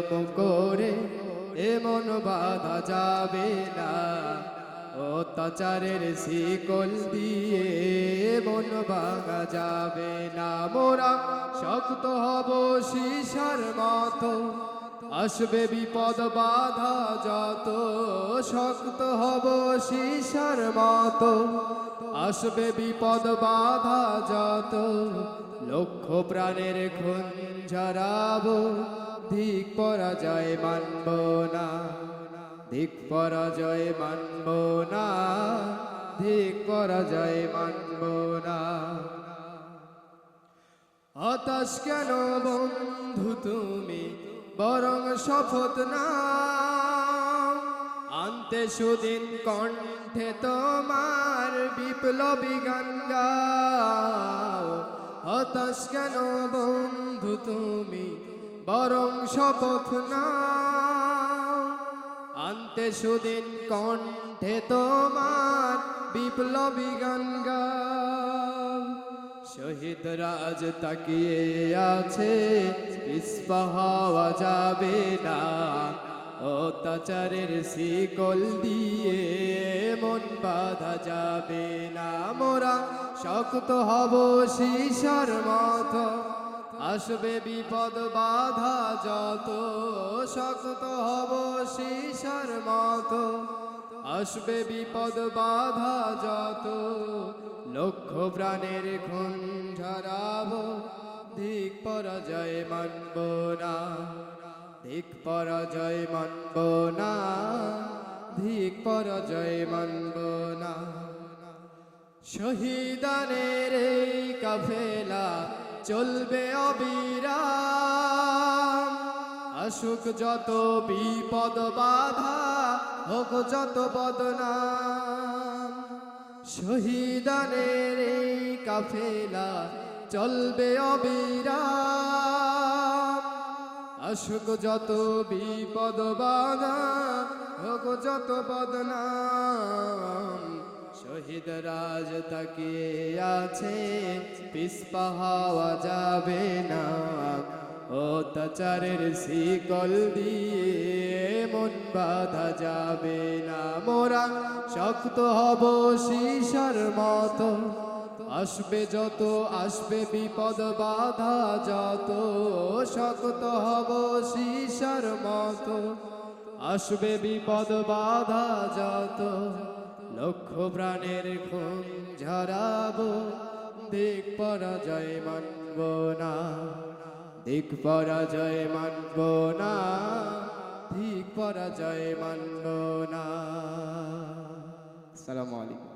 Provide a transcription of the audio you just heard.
জুলুম করে এমন বাধা যাবে না, অত্যাচারের শিকল দিয়ে মন ভাঙা যাবে না। মোরা শক্ত হব সীসার মতো, আসবে বিপদ বাধা যত। শক্ত হব সীসার মতো, আসবে বিপদ বাধা যত। লক্ষ প্রাণের খুন ঝরাবো, ধিক পরাজয় মানব না, ধিক পরাজয় মানব না, ধিক পরাজয় মানব না। হতাশ কেন বন্ধু তুমি, বরং শপথ নাও, আনতে সুদিন কণ্ঠে তোমার বিপ্লবী গান গাও। হতাশ কেন বন্ধু তুমি, বরং শপথ নাও, আনতে সুদিন কণ্ঠে তোমার বিপ্লবী গান গাও। শহীদ রাজ তাকিয়ে আছে, পিছপা হওয়া যাবে না, অত্যাচারের শিকল দিয়ে মন বাঁধা যাবে না। মোরা শক্ত হব সীসার মতো, আসবে বিপদ বাধা যত। শক্ত হব সীসার মতো, আসবে বিপদ বাধা যত। লক্ষ প্রাণের খুন ঝরাবো, ধিক পরাজয় মানব না, ধিক পরাজয় মানব না, ধিক পরাজয় মানব না। শহীদানের এই কাফেলা চলবে অবিরাম, আসুক যত বিপদ বাধা, হোক যত বদনাম। শহীদানের এই কাফেলা চলবে অবিরাম, আসুক যত বিপদ বাধা, হোক যত বদনাম। শহীদ রাজ তাকিয়ে আছে, পিছপা হওয়া যাবে না, অত্যাচারের শিকল দিয়ে মন বাঁধা যাবে না। মোরা শক্ত হব সীসার মতো, আসবে যত, আসবে বিপদ বাধা যত। শক্ত হব সীসার মতো, আসবে বিপদ বাধা যত। লক্ষ প্রাণের খুন ঝরাবো, ধিক পরাজয় মানব না, ধিক পরাজয় মানব না, ধিক পরাজয় মানব না। আসসালামু আলাইকুম।